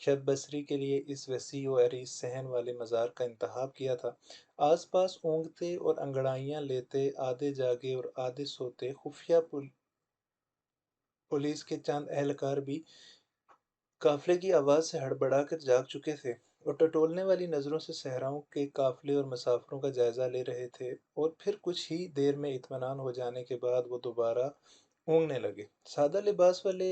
شب بصری کے لیے اس وسیع و عریض صحن والے مزار کا انتخاب کیا تھا۔ آس پاس اونگتے اور انگڑائیاں لیتے آدھے جاگے اور آدھے سوتے خفیہ پولیس کے چند اہلکار بھی قافلے کی آواز سے ہڑبڑا کر جاگ چکے تھے اور ٹٹولنے والی نظروں سے صحراؤں کے قافلے اور مسافروں کا جائزہ لے رہے تھے، اور پھر کچھ ہی دیر میں اطمینان ہو جانے کے بعد وہ دوبارہ اونگنے لگے۔ سادہ لباس والے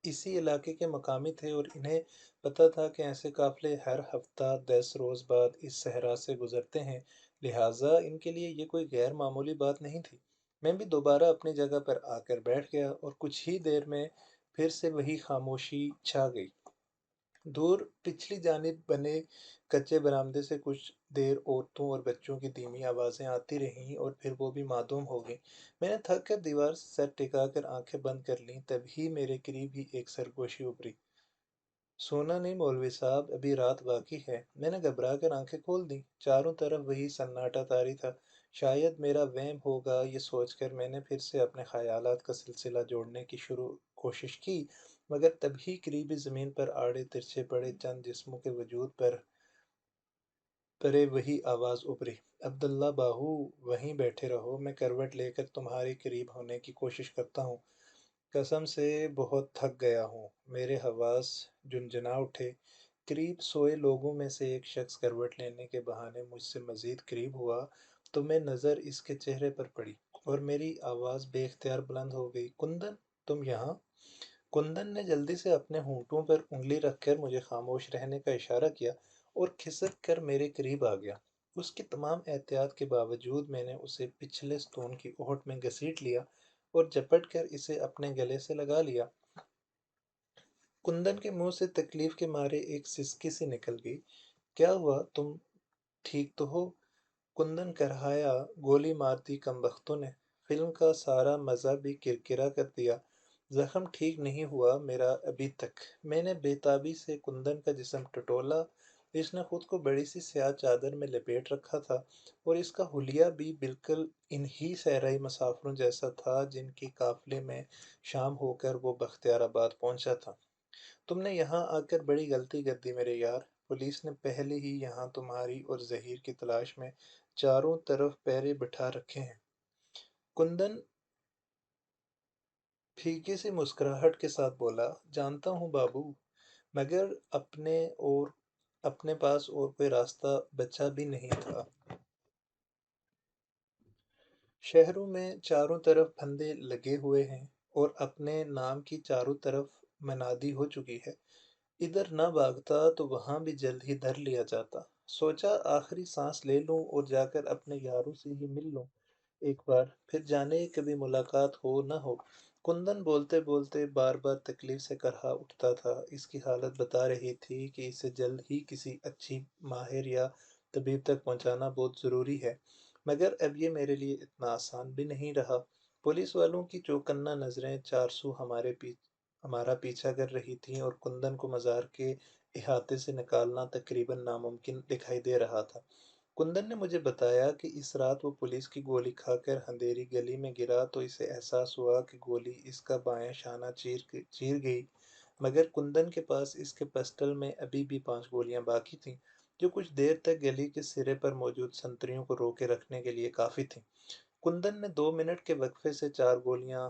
اسی علاقے کے مقامی تھے اور انہیں پتہ تھا کہ ایسے قافلے ہر ہفتہ 10 روز بعد اس صحرا سے گزرتے ہیں، لہٰذا ان کے لیے یہ کوئی غیر معمولی بات نہیں تھی۔ میں بھی دوبارہ اپنی جگہ پر آ کر بیٹھ گیا اور کچھ ہی دیر میں پھر سے وہی خاموشی چھا گئی۔ دور پچھلی جانب بنے کچے برآمدے سے کچھ دیر عورتوں اور بچوں کی دھیمی آوازیں آتی رہیں اور پھر وہ بھی معدوم ہو گئیں۔ میں نے تھک کر دیوار سے سر ٹکا کر آنکھیں بند کر لیں، تبھی میرے قریب ہی ایک سرگوشی ابھری۔ سونا نہیں مولوی صاحب، ابھی رات باقی ہے۔ میں نے گھبرا کر آنکھیں کھول دیں۔ چاروں طرف وہی سناٹا طاری تھا۔ شاید میرا وہم ہوگا، یہ سوچ کر میں نے پھر سے اپنے خیالات کا سلسلہ جوڑنے کی کوشش کی، مگر تبھی قریبی زمین پر آڑے ترچھے پڑے چند جسموں کے وجود پر پرے وہی آواز ابھری، عبداللہ باہو، وہیں بیٹھے رہو، میں کروٹ لے کر تمہارے قریب ہونے کی کوشش کرتا ہوں۔ قسم سے بہت تھک گیا ہوں۔ میرے حواس جھنجھنا اٹھے۔ قریب سوئے لوگوں میں سے ایک شخص کروٹ لینے کے بہانے مجھ سے مزید قریب ہوا تو میں نظر اس کے چہرے پر پڑی اور میری آواز بے اختیار بلند ہو گئی، کندن، تم یہاں؟ کندن نے جلدی سے اپنے ہونٹوں پر انگلی رکھ کر مجھے خاموش رہنے کا اشارہ کیا اور کھسک کر میرے قریب آ گیا۔ اس کی تمام احتیاط کے باوجود میں نے اسے پچھلے ستون کی اوٹ میں گھسیٹ لیا اور جپٹ کر اسے اپنے گلے سے لگا لیا۔ کندن کے منہ سے تکلیف کے مارے ایک سسکی سی نکل گئی۔ کیا ہوا، تم ٹھیک تو ہو؟ کندن کرہایا، گولی مار دی کمبختوں نے، فلم کا سارا مزہ بھی کرکرا کر دیا۔ زخم ٹھیک نہیں ہوا میرا ابھی تک۔ میں نے بے تابی سے کندن کا جسم ٹٹولا۔ اس نے خود کو بڑی سی سیاہ چادر میں لپیٹ رکھا تھا اور اس کا حلیہ بھی بالکل انہی صحرائی مسافروں جیسا تھا جن کی قافلے میں شام ہو کر وہ بختیار آباد پہنچا تھا۔ تم نے یہاں آ کر بڑی غلطی کر دی میرے یار، پولیس نے پہلے ہی یہاں تمہاری اور ظہیر کی تلاش میں چاروں طرف پہرے بٹھا رکھے ہیں۔ کندن پھیکی سی مسکراہٹ کے ساتھ بولا، جانتا ہوں بابو، مگر اپنے پاس اور کوئی راستہ بچا بھی نہیں تھا۔ شہروں میں چاروں طرف پھندے لگے ہوئے ہیں اور اپنے نام کی چاروں طرف منادی ہو چکی ہے۔ ادھر نہ بھاگتا تو وہاں بھی جلد ہی دھر لیا جاتا۔ سوچا آخری سانس لے لوں اور جا کر اپنے یاروں سے ہی مل لوں ایک بار، پھر جانے کبھی ملاقات ہو نہ ہو۔ کندن بولتے بولتے بار بار تکلیف سے کرہا اٹھتا تھا۔ اس کی حالت بتا رہی تھی کہ اسے جلد ہی کسی اچھی ماہر یا طبیب تک پہنچانا بہت ضروری ہے، مگر اب یہ میرے لیے اتنا آسان بھی نہیں رہا۔ پولیس والوں کی چوکنا نظریں چارسو ہمارا پیچھا کر رہی تھیں اور کندن کو مزار کے احاطے سے نکالنا تقریباً ناممکن دکھائی دے رہا تھا۔ کندن نے مجھے بتایا کہ اس رات وہ پولیس کی گولی کھا کر اندھیری گلی میں گرا تو اسے احساس ہوا کہ گولی اس کا بایاں شانہ چیر گئی، مگر کندن کے پاس اس کے پسٹل میں ابھی بھی 5 گولیاں باقی تھیں، جو کچھ دیر تک گلی کے سرے پر موجود سنتریوں کو روکے رکھنے کے لیے کافی تھیں۔ کندن نے 2 منٹ کے وقفے سے 4 گولیاں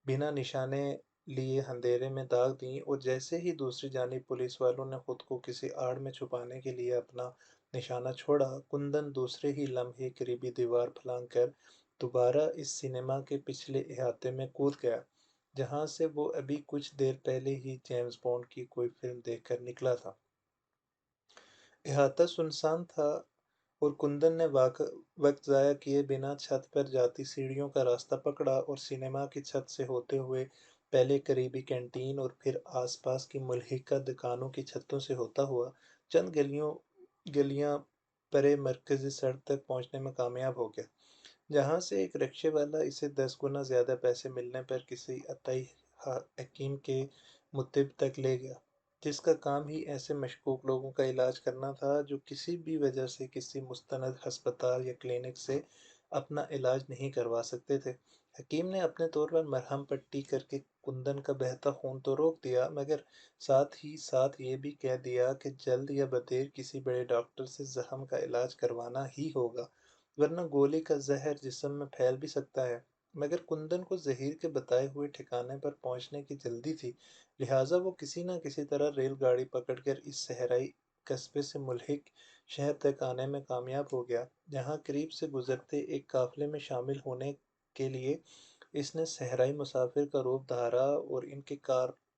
بنا نشانے لیے اندھیرے میں داغ دیں اور جیسے ہی دوسری جانب پولیس والوں نے خود کو کسی آڑ میں چھپانے کے لیے اپنا نشانہ چھوڑا، کندن دوسرے ہی لمحے قریبی دیوار پھلانگ کر دوبارہ اس سینما کے پچھلے احاطے میں کود گیا، جہاں سے وہ ابھی کچھ دیر پہلے ہی جیمز بانڈ کی کوئی فلم دیکھ کر نکلا تھا۔ احاطہ سنسان تھا اور کندن نے وقت ضائع کیے بنا چھت پر جاتی سیڑھیوں کا راستہ پکڑا اور سینما کی چھت سے ہوتے ہوئے پہلے قریبی کینٹین اور پھر آس پاس کی ملحقہ دکانوں کی چھتوں سے ہوتا ہوا چند گلیاں پرے مرکزی سڑک تک پہنچنے میں کامیاب ہو گیا، جہاں سے ایک رکشے والا اسے 10 گنا زیادہ پیسے ملنے پر کسی عطائی حکیم کے مطب تک لے گیا، جس کا کام ہی ایسے مشکوک لوگوں کا علاج کرنا تھا جو کسی بھی وجہ سے کسی مستند ہسپتال یا کلینک سے اپنا علاج نہیں کروا سکتے تھے۔ حکیم نے اپنے طور پر مرہم پٹی کر کے کندن کا بہتا خون تو روک دیا، مگر ساتھ ہی ساتھ یہ بھی کہہ دیا کہ جلد یا بدیر کسی بڑے ڈاکٹر سے زخم کا علاج کروانا ہی ہوگا، ورنہ گولی کا زہر جسم میں پھیل بھی سکتا ہے۔ مگر کندن کو زہیر کے بتائے ہوئے ٹھکانے پر پہنچنے کی جلدی تھی، لہٰذا وہ کسی نہ کسی طرح ریل گاڑی پکڑ کر اس صحرائی قصبے سے ملحق شہر تک آنے میں کامیاب ہو گیا، جہاں قریب سے گزرتے ایک قافلے میں شامل ہونے کے لیے اس نے صحرائی مسافر کا روپ دھارا اور ان کے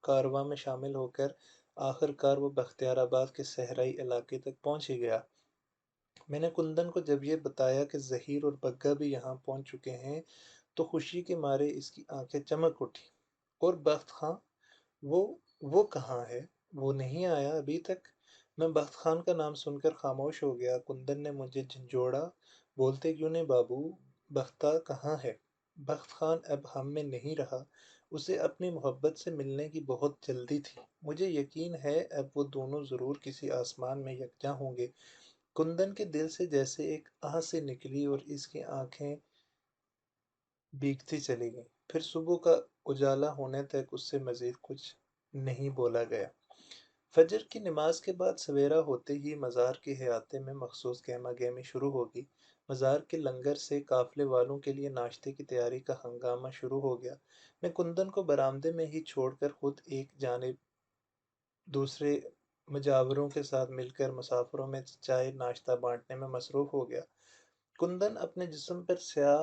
کارواں میں شامل ہو کر آخر کار وہ بختیار آباد کے صحرائی علاقے تک پہنچ ہی گیا۔ میں نے کندن کو جب یہ بتایا کہ ظہیر اور بگا بھی یہاں پہنچ چکے ہیں تو خوشی کے مارے اس کی آنکھیں چمک اٹھی۔ اور بخت خاں، وہ وہ کہاں ہے؟ وہ نہیں آیا ابھی تک؟ میں بخت خان کا نام سن کر خاموش ہو گیا۔ کندن نے مجھے جھنجھوڑا، بولتے کیوں نہیں بابو؟ بختہ کہاں ہے؟ بخت خان اب ہم میں نہیں رہا، اسے اپنی محبت سے ملنے کی بہت جلدی تھی۔ مجھے یقین ہے اب وہ دونوں ضرور کسی آسمان میں یکجا ہوں گے۔ کندن کے دل سے جیسے ایک آہ سے نکلی اور اس کی آنکھیں بھیگتی چلی گئیں۔ پھر صبح کا اجالا ہونے تک اس سے مزید کچھ نہیں بولا گیا۔ فجر کی نماز کے بعد سویرا ہوتے ہی مزار کے احاطے میں مخصوص گہما گہمی شروع ہوگی۔ مزار کے لنگر سے قافلے والوں کے لیے ناشتے کی تیاری کا ہنگامہ شروع ہو گیا۔ میں کندن کو برآمدے میں ہی چھوڑ کر خود ایک جانب دوسرے مجاوروں کے ساتھ مل کر مسافروں میں چائے ناشتہ بانٹنے میں مصروف ہو گیا۔ کندن اپنے جسم پر سیاہ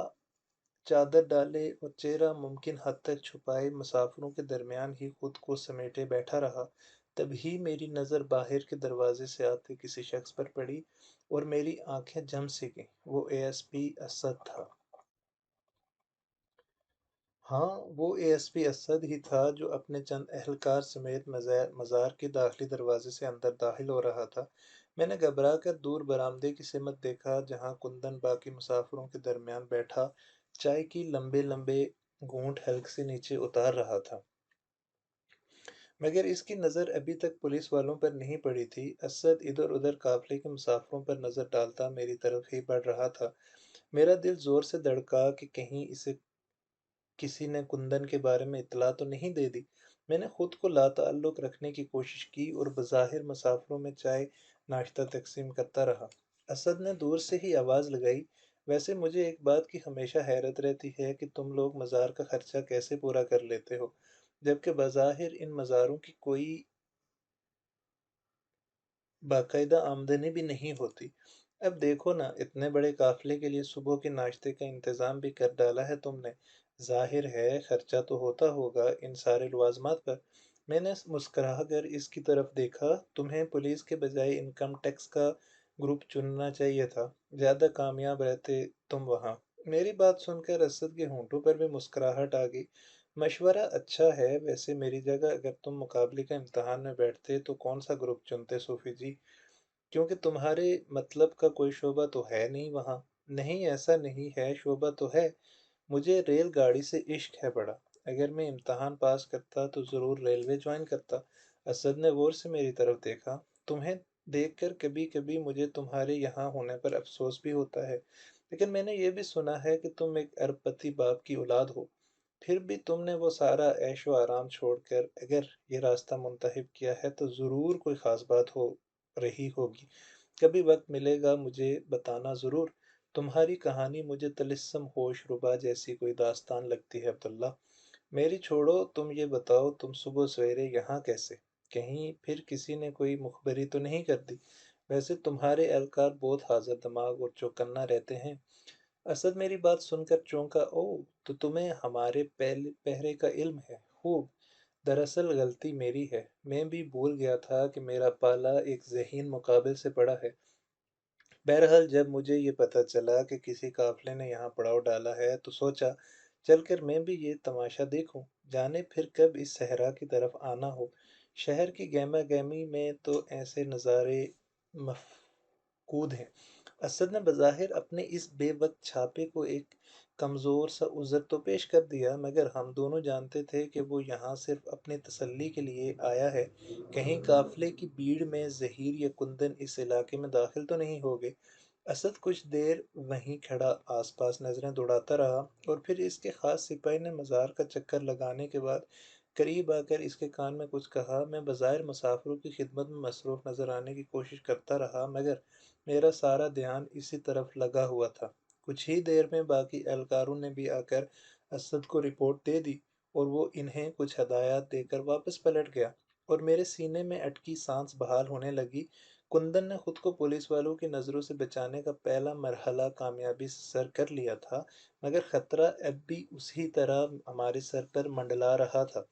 چادر ڈالے اور چہرہ ممکن حد تک چھپائے مسافروں کے درمیان ہی خود کو سمیٹے بیٹھا رہا۔ تبھی میری نظر باہر کے دروازے سے آتے کسی شخص پر پڑی اور میری آنکھیں جم سی گئیں۔ وہ اے ایس پی اسد تھا۔ ہاں، وہ اے ایس پی اسد ہی تھا جو اپنے چند اہلکار سمیت مزار کے داخلی دروازے سے اندر داخل ہو رہا تھا۔ میں نے گھبرا کر دور برآمدے کی سمت دیکھا جہاں کندن باقی مسافروں کے درمیان بیٹھا چائے کی لمبے لمبے گھونٹ حلق سے نیچے اتار رہا تھا، مگر اس کی نظر ابھی تک پولیس والوں پر نہیں پڑی تھی۔ اسد ادھر ادھر قافلے کے مسافروں پر نظر ڈالتا میری طرف ہی بڑھ رہا تھا۔ میرا دل زور سے دھڑکا کہ کہیں اسے کسی نے کندن کے بارے میں اطلاع تو نہیں دے دی۔ میں نے خود کو لاتعلق رکھنے کی کوشش کی اور بظاہر مسافروں میں چائے ناشتہ تقسیم کرتا رہا۔ اسد نے دور سے ہی آواز لگائی، ویسے مجھے ایک بات کی ہمیشہ حیرت رہتی ہے کہ تم لوگ مزار کا خرچہ کیسے پورا کر لیتے ہو، جبکہ بظاہر ان مزاروں کی کوئی باقاعدہ آمدنی بھی نہیں ہوتی۔ اب دیکھو نا، اتنے بڑے قافلے کے لیے صبح کے ناشتے کا انتظام بھی کر ڈالا ہے تم نے، ظاہر ہے خرچہ تو ہوتا ہوگا ان سارے لوازمات پر۔ میں نے مسکرا کر اس کی طرف دیکھا، تمہیں پولیس کے بجائے انکم ٹیکس کا گروپ چننا چاہیے تھا، زیادہ کامیاب رہتے تم وہاں۔ میری بات سن کر اسد کے ہونٹوں پر بھی مسکراہٹ آ گئی۔ مشورہ اچھا ہے، ویسے میری جگہ اگر تم مقابلے کا امتحان میں بیٹھتے تو کون سا گروپ چنتے صوفی جی؟ کیونکہ تمہارے مطلب کا کوئی شعبہ تو ہے نہیں وہاں۔ نہیں، ایسا نہیں ہے، شعبہ تو ہے۔ مجھے ریل گاڑی سے عشق ہے بڑا، اگر میں امتحان پاس کرتا تو ضرور ریلوے جوائن کرتا۔ اسد نے غور سے میری طرف دیکھا۔ تمہیں دیکھ کر کبھی کبھی مجھے تمہارے یہاں ہونے پر افسوس بھی ہوتا ہے، لیکن میں نے یہ بھی سنا ہے کہ تم ایک ارب پتی باپ کی اولاد ہو، پھر بھی تم نے وہ سارا عیش و آرام چھوڑ کر اگر یہ راستہ منتخب کیا ہے تو ضرور کوئی خاص بات ہو رہی ہوگی۔ کبھی وقت ملے گا مجھے بتانا ضرور۔ تمہاری کہانی مجھے طلسم ہوش ربا جیسی کوئی داستان لگتی ہے عبداللہ۔ میری چھوڑو، تم یہ بتاؤ تم صبح سویرے یہاں کیسے؟ کہیں پھر کسی نے کوئی مخبری تو نہیں کر دی؟ ویسے تمہارے اہلکار بہت حاضر دماغ اور چوکنا رہتے ہیں۔ اسد میری بات سن کر چونکا۔ او، تو تمہیں ہمارے پہرے کا علم ہے؟ خوب۔ دراصل غلطی میری ہے، میں بھی بھول گیا تھا کہ میرا پالا ایک ذہین مقابل سے پڑا ہے۔ بہرحال جب مجھے یہ پتہ چلا کہ کسی قافلے نے یہاں پڑاؤ ڈالا ہے تو سوچا چل کر میں بھی یہ تماشا دیکھوں، جانے پھر کب اس صحرا کی طرف آنا ہو۔ شہر کی گہما گہمی میں تو ایسے نظارے مفقود ہیں۔ اسد نے بظاہر اپنے اس بے وقت چھاپے کو ایک کمزور سا عذر تو پیش کر دیا، مگر ہم دونوں جانتے تھے کہ وہ یہاں صرف اپنی تسلی کے لیے آیا ہے، کہیں قافلے کی بھیڑ میں ظہیر یا کندن اس علاقے میں داخل تو نہیں ہو گئے۔ اسد کچھ دیر وہیں کھڑا آس پاس نظریں دوڑاتا رہا، اور پھر اس کے خاص سپاہی نے مزار کا چکر لگانے کے بعد قریب آ کر اس کے کان میں کچھ کہا۔ میں بظاہر مسافروں کی خدمت میں مصروف نظر آنے کی کوشش کرتا رہا، مگر میرا سارا دھیان اسی طرف لگا ہوا تھا۔ کچھ ہی دیر میں باقی اہلکاروں نے بھی آ کر اسد کو رپورٹ دے دی، اور وہ انہیں کچھ ہدایات دے کر واپس پلٹ گیا، اور میرے سینے میں اٹکی سانس بحال ہونے لگی۔ کندن نے خود کو پولیس والوں کی نظروں سے بچانے کا پہلا مرحلہ کامیابی سے سر کر لیا تھا، مگر خطرہ اب بھی اسی طرح ہمارے سر پر منڈلا رہا تھا۔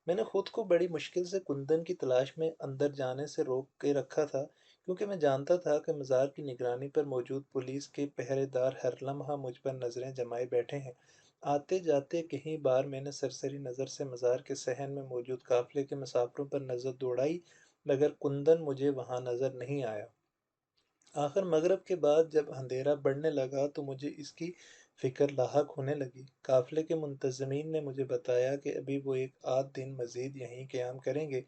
میں نے خود کو بڑی مشکل سے کندن کی تلاش میں اندر جانے سے روک کے رکھا تھا، کیونکہ میں جانتا تھا کہ مزار کی نگرانی پر موجود پولیس کے پہرے دار ہر لمحہ مجھ پر نظریں جمائے بیٹھے ہیں۔ آتے جاتے کئی بار میں نے سرسری نظر سے مزار کے صحن میں موجود قافلے کے مسافروں پر نظر دوڑائی، مگر کندن مجھے وہاں نظر نہیں آیا۔ آخر مغرب کے بعد جب اندھیرا بڑھنے لگا تو مجھے اس کی فکر لاحق ہونے لگی۔ قافلے کے منتظمین نے مجھے بتایا کہ ابھی وہ ایک آدھ دن مزید یہیں قیام کریں گے،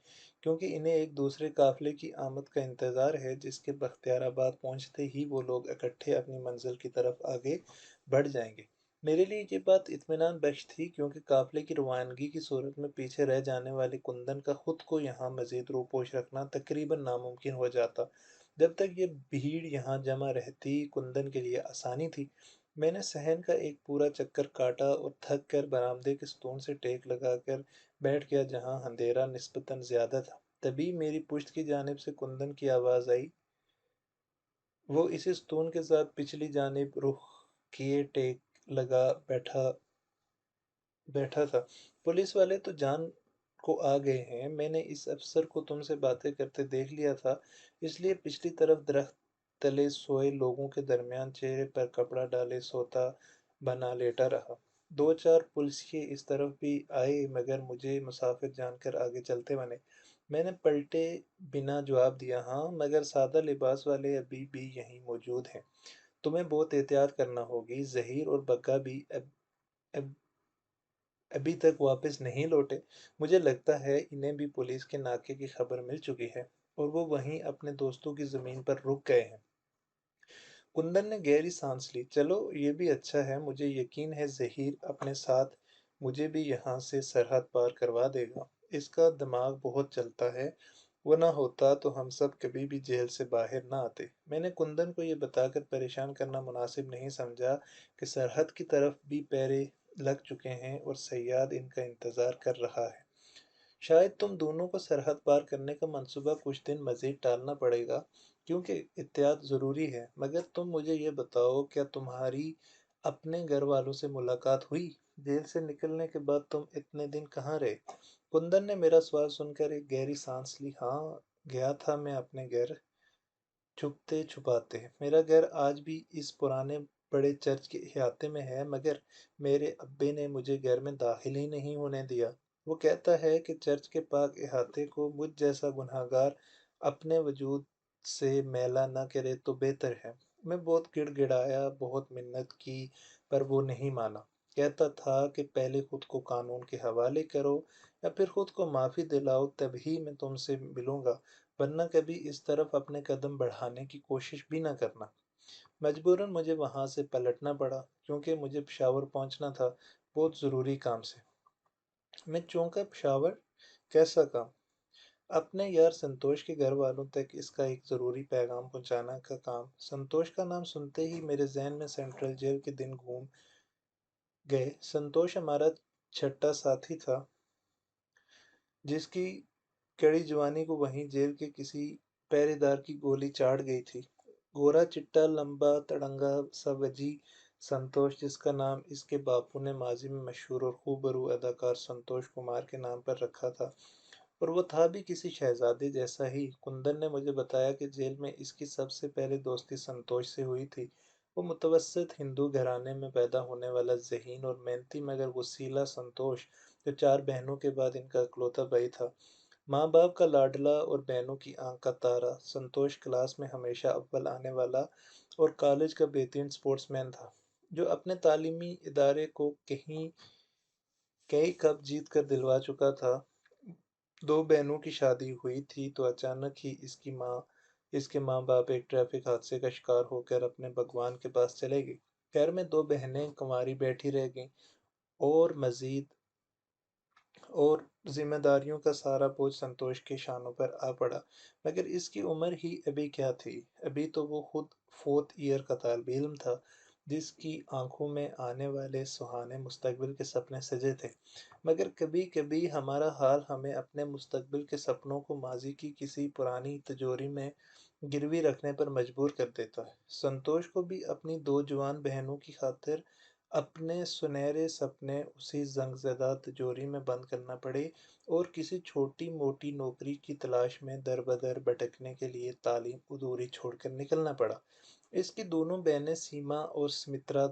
کیونکہ انہیں ایک دوسرے قافلے کی آمد کا انتظار ہے، جس کے بختیار آباد پہنچتے ہی وہ لوگ اکٹھے اپنی منزل کی طرف آگے بڑھ جائیں گے۔ میرے لیے یہ بات اطمینان بخش تھی، کیونکہ قافلے کی روانگی کی صورت میں پیچھے رہ جانے والے کندن کا خود کو یہاں مزید روپوش رکھنا تقریباً ناممکن ہو جاتا۔ جب تک یہ بھیڑ یہاں جمع رہتی، کندن کے لیے آسانی تھی۔ میں نے صحن کا ایک پورا چکر کاٹا اور تھک کر برآمدے کے ستون سے ٹیک لگا کر بیٹھ گیا، جہاں اندھیرا نسبتاً زیادہ تھا۔ تبھی میری پشت کی جانب سے کندن کی آواز آئی۔ وہ اسی ستون کے ساتھ پچھلی جانب رخ کیے ٹیک لگا بیٹھا تھا۔ پولیس والے تو جان کو آ گئے ہیں، میں نے اس افسر کو تم سے باتیں کرتے دیکھ لیا تھا، اس لیے پچھلی طرف درخت تلے سوئے لوگوں کے درمیان چہرے پر کپڑا ڈالے سوتا بنا لیٹا رہا۔ دو چار پولیسے اس طرف بھی آئے، مگر مجھے مسافر جان کر آگے چلتے بنے۔ میں نے پلٹے بنا جواب دیا، ہاں، مگر سادہ لباس والے ابھی بھی یہیں موجود ہیں۔ تمہیں بہت احتیاط کرنا ہوگی۔ ظہیر اور بگا بھی اب ابھی تک واپس نہیں لوٹے۔ مجھے لگتا ہے انہیں بھی پولیس کے ناکے کی خبر مل چکی ہے، اور وہ وہیں اپنے دوستوں کی زمین پر رک گئے ہیں۔ کندن نے گہری سانس لی۔ چلو، یہ بھی اچھا ہے۔ مجھے یقین ہے ظہیر اپنے ساتھ مجھے بھی یہاں سے سرحد پار کروا دے گا۔ اس کا دماغ بہت چلتا ہے، وہ نہ ہوتا تو ہم سب کبھی بھی جیل سے باہر نہ آتے۔ میں نے کندن کو یہ بتا کر پریشان کرنا مناسب نہیں سمجھا کہ سرحد کی طرف بھی پہرے لگ چکے ہیں اور صیاد ان کا انتظار کر رہا ہے۔ شاید تم دونوں کو سرحد پار کرنے کا منصوبہ کچھ دن مزید ٹالنا پڑے گا، کیونکہ احتیاط ضروری ہے، مگر تم مجھے یہ بتاؤ، کیا تمہاری اپنے گھر والوں سے ملاقات ہوئی؟ جیل سے نکلنے کے بعد تم اتنے دن کہاں رہے؟ کندن نے میرا سوال سن کر ایک گہری سانس لی۔ ہاں، گیا تھا میں اپنے گھر، چھپتے چھپاتے۔ میرا گھر آج بھی اس پرانے بڑے چرچ کے احاطے میں ہے، مگر میرے ابے نے مجھے گھر میں داخل ہی نہیں ہونے دیا۔ وہ کہتا ہے کہ چرچ کے پاک احاطے کو مجھ جیسا گنہگار اپنے وجود سے میلا نہ کرے تو بہتر ہے۔ میں بہت گڑ گڑایا، بہت منت کی، پر وہ نہیں مانا۔ کہتا تھا کہ پہلے خود کو قانون کے حوالے کرو، یا پھر خود کو معافی دلاؤ، تب ہی میں تم سے ملوں گا، ورنہ کبھی اس طرف اپنے قدم بڑھانے کی کوشش بھی نہ کرنا۔ مجبوراً مجھے وہاں سے پلٹنا پڑا، کیونکہ مجھے پشاور پہنچنا تھا، بہت ضروری کام سے۔ میں چونکا۔ پشاور؟ کیسا کام؟ اپنے یار سنتوش کے گھر والوں تک اس کا ایک ضروری پیغام پہنچانا کا کام۔ سنتوش کا نام سنتے ہی میرے ذہن میں سینٹرل جیل کے دن گھوم گئے۔ سنتوش ہمارا چھٹا ساتھی تھا، جس کی کڑی جوانی کو وہیں جیل کے کسی پہرے دار کی گولی چاڑ گئی تھی۔ گورا چٹا لمبا تڑنگا سا وجی سنتوش، جس کا نام اس کے باپو نے ماضی میں مشہور اور خوبرو اداکار سنتوش کمار کے نام پر رکھا تھا، اور وہ تھا بھی کسی شہزادے جیسا ہی۔ کندن نے مجھے بتایا کہ جیل میں اس کی سب سے پہلے دوستی سنتوش سے ہوئی تھی۔ وہ متوسط ہندو گھرانے میں پیدا ہونے والا ذہین اور محنتی مگر وسیلہ سنتوش، جو چار بہنوں کے بعد ان کا اکلوتا بھائی تھا، ماں باپ کا لاڈلا اور بہنوں کی آنکھ کا تارا، سنتوش کلاس میں ہمیشہ اول آنے والا اور کالج کا بہترین سپورٹس مین تھا، جو اپنے تعلیمی ادارے کو کئی کپ جیت کر دلوا چکا تھا۔ دو بہنوں کی شادی ہوئی تھی تو اچانک ہی اس کی ماں اس کے ماں باپ ایک ٹریفک حادثے کا شکار ہو کر اپنے بھگوان کے پاس چلے گئے۔ گھر میں دو بہنیں کنواری بیٹھی رہ گئیں اور ذمہ داریوں کا سارا بوجھ سنتوش کے شانوں پر آ پڑا۔ مگر اس کی عمر ہی ابھی کیا تھی؟ ابھی تو وہ خود فورتھ ایئر کا طالب علم تھا، جس کی آنکھوں میں آنے والے سہانے مستقبل کے سپنے سجے تھے۔ مگر کبھی کبھی ہمارا حال ہمیں اپنے مستقبل کے سپنوں کو ماضی کی کسی پرانی تجوری میں گروی رکھنے پر مجبور کر دیتا ہے۔ سنتوش کو بھی اپنی دو جوان بہنوں کی خاطر اپنے سنہرے سپنے اسی زنگ زدہ تجوری میں بند کرنا پڑے اور کسی چھوٹی موٹی نوکری کی تلاش میں در بدر بھٹکنے کے لیے تعلیم ادھوری چھوڑ کر نکلنا پڑا۔ اس کی دونوں بہنیں سیما اور سمترا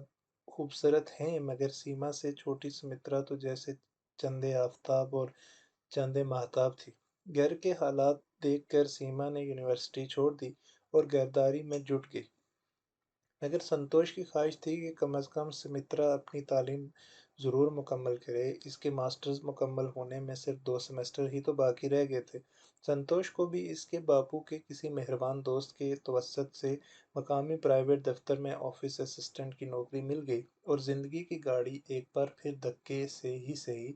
خوبصورت ہیں، مگر سیما سے چھوٹی سمترا تو جیسے چند آفتاب اور چند ماہتاب تھی۔ گھر کے حالات دیکھ کر سیما نے یونیورسٹی چھوڑ دی اور گھرداری میں جٹ گئی، مگر سنتوش کی خواہش تھی کہ کم از کم سمترا اپنی تعلیم ضرور مکمل کرے۔ اس کے ماسٹرز مکمل ہونے میں صرف 2 سیمسٹر ہی تو باقی رہ گئے تھے۔ سنتوش کو بھی اس کے باپو کے کسی مہربان دوست کے توسط سے مقامی پرائیویٹ دفتر میں آفس اسسٹنٹ کی نوکری مل گئی اور زندگی کی گاڑی ایک بار پھر دھکے سے ہی صحیح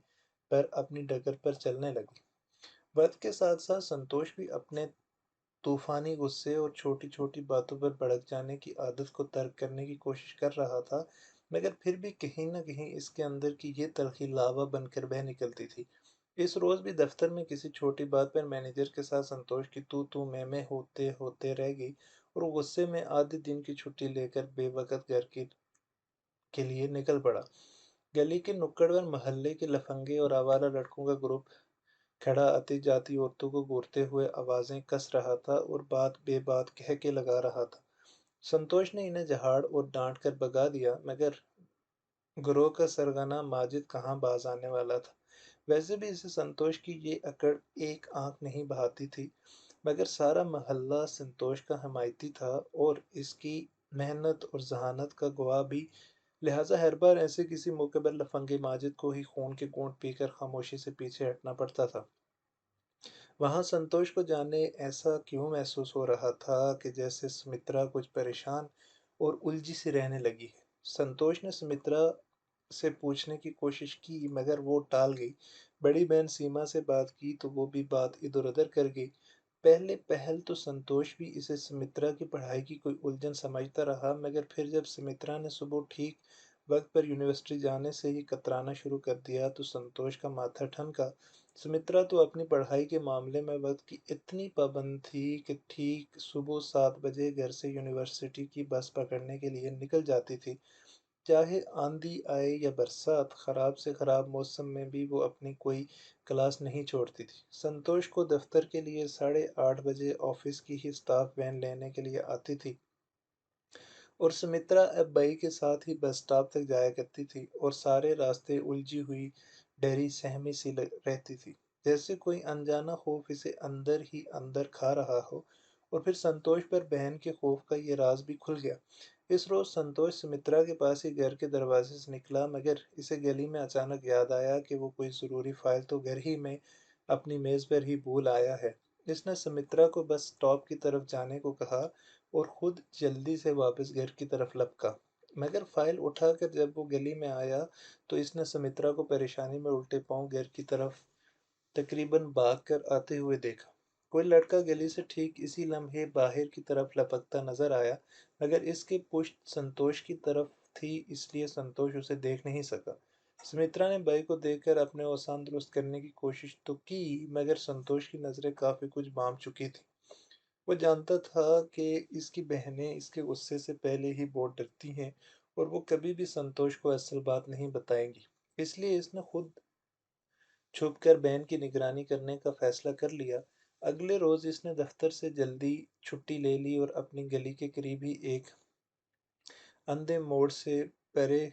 پر اپنی ڈگر پر چلنے لگی۔ وقت کے ساتھ ساتھ سنتوش بھی اپنے طوفانی غصے اور چھوٹی چھوٹی باتوں پر بھڑک جانے کی عادت کو ترک کرنے کی کوشش کر رہا تھا، مگر پھر بھی کہیں نہ کہیں اس کے اندر کی یہ تلخی لاوا بن کر بہہ نکلتی تھی۔ اس روز بھی دفتر میں کسی چھوٹی بات پر مینیجر کے ساتھ سنتوش کی تو میں ہوتے ہوتے رہ گئی اور وہ غصے میں آدھے دن کی چھٹی لے کر بے وقت گھر کے لیے نکل پڑا۔ گلی کے نکڑ پر محلے کے لفنگے اور آوارہ لڑکوں کا گروپ کھڑا آتی جاتی عورتوں کو گورتے ہوئے آوازیں کس رہا تھا اور بات بے بات کہہ کے لگا رہا تھا۔ سنتوش نے انہیں جھاڑ اور ڈانٹ کر بھگا دیا، مگر گروہ کا سرگنا ماجد کہاں باز آنے والا تھا۔ ویسے بھی اسے سنتوش کی یہ اکڑ ایک آنکھ نہیں بہاتی تھی، مگر سارا محلہ سنتوش کا حمایتی تھا اور اس کی محنت اور ذہانت کا گواہ بھی، لہٰذا ہر بار ایسے کسی موقع پر لفنگے ماجد کو ہی خون کے گھونٹ پی کر خاموشی سے پیچھے ہٹنا پڑتا تھا۔ وہاں سنتوش کو جانے ایسا کیوں محسوس ہو رہا تھا کہ جیسے سمترا کچھ پریشان اور الجھی سی رہنے لگی ہے۔ سنتوش نے سمترا سے پوچھنے کی کوشش کی، مگر وہ ٹال گئی۔ بڑی بہن سیما سے بات کی تو وہ بھی بات ادھر ادھر کر گئی۔ پہل تو سنتوش بھی اسے سمترا کی پڑھائی کی کوئی الجھن سمجھتا رہا، مگر پھر جب سمترا نے صبح ٹھیک وقت پر یونیورسٹی جانے سے ہی کترانا شروع کر دیا تو سنتوش کا ماتھا ٹھنکا۔ سمترا تو اپنی پڑھائی کے معاملے میں وقت کی اتنی پابند تھی کہ ٹھیک صبح 7 بجے گھر سے یونیورسٹی کی بس پکڑنے کے لیے نکل جاتی تھی۔ چاہے آندھی آئے یا برسات، خراب سے خراب موسم میں بھی وہ اپنی کوئی کلاس نہیں چھوڑتی تھی۔ سنتوش کو دفتر کے لیے 8:30 بجے آفس کی ہی سٹاف وین لینے کے لیے آتی تھی اور سمترا اب بھائی کے ساتھ ہی بس سٹاپ تک جایا کرتی تھی اور سارے راستے الجھی ہوئی ڈری سہمی سی رہتی تھی، جیسے کوئی انجانا خوف اسے اندر ہی اندر کھا رہا ہو۔ اور پھر سنتوش پر بہن کے خوف کا یہ راز بھی کھل گیا۔ اس روز سنتوش سمترا کے پاس ہی گھر کے دروازے سے نکلا، مگر اسے گلی میں اچانک یاد آیا کہ وہ کوئی ضروری فائل تو گھر ہی میں اپنی میز پر ہی بھول آیا ہے۔ اس نے سمترا کو بس سٹاپ کی طرف جانے کو کہا اور خود جلدی سے واپس گھر کی طرف لپکا، مگر فائل اٹھا کر جب وہ گلی میں آیا تو اس نے سمترا کو پریشانی میں الٹے پاؤں گھر کی طرف تقریباً بھاگ کر آتے ہوئے دیکھا۔ کوئی لڑکا گلی سے ٹھیک اسی لمحے باہر کی طرف لپکتا نظر آیا، مگر اس کی پشت سنتوش کی طرف تھی، اس لیے سنتوش اسے دیکھ نہیں سکا۔ سمترا نے بھائی کو دیکھ کر اپنے اوسان درست کرنے کی کوشش تو کی، مگر سنتوش کی نظریں کافی کچھ بھانپ چکی تھی۔ وہ جانتا تھا کہ اس کی بہنیں اس کے غصے سے پہلے ہی بہت ڈرتی ہیں اور وہ کبھی بھی سنتوش کو اصل بات نہیں بتائیں گی، اس لیے اس نے خود چھپ کر بہن کی نگرانی کرنے کا فیصلہ کر لیا۔ اگلے روز اس نے دفتر سے جلدی چھٹی لے لی اور اپنی گلی کے قریب ہی ایک اندھے موڑ سے پرے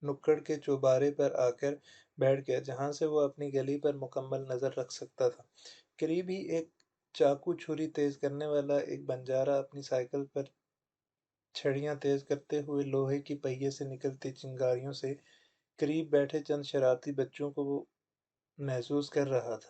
نکڑ کے چوبارے پر آ کر بیٹھ گیا، جہاں سے وہ اپنی گلی پر مکمل نظر رکھ سکتا تھا۔ قریب ہی ایک چاقو چھری تیز کرنے والا ایک بنجارہ اپنی سائیکل پر چھڑیاں تیز کرتے ہوئے لوہے کی پہیے سے نکلتی چنگاریوں سے قریب بیٹھے چند شرارتی بچوں کو وہ محسوس کر رہا تھا۔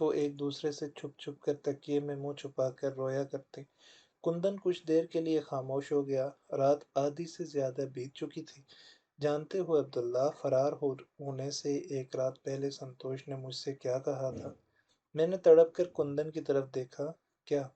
وہ ایک دوسرے سے چھپ چھپ کر تکیے میں منہ چھپا کر رویا کرتے۔ کندن کچھ دیر کے لیے خاموش ہو گیا۔ رات آدھی سے زیادہ بیت چکی تھی۔ جانتے ہو عبداللہ، ہونے سے ایک رات پہلے سنتوش نے مجھ سے کیا کہا تھا؟ میں نے تڑپ کر کندن کی طرف دیکھا۔ کیا؟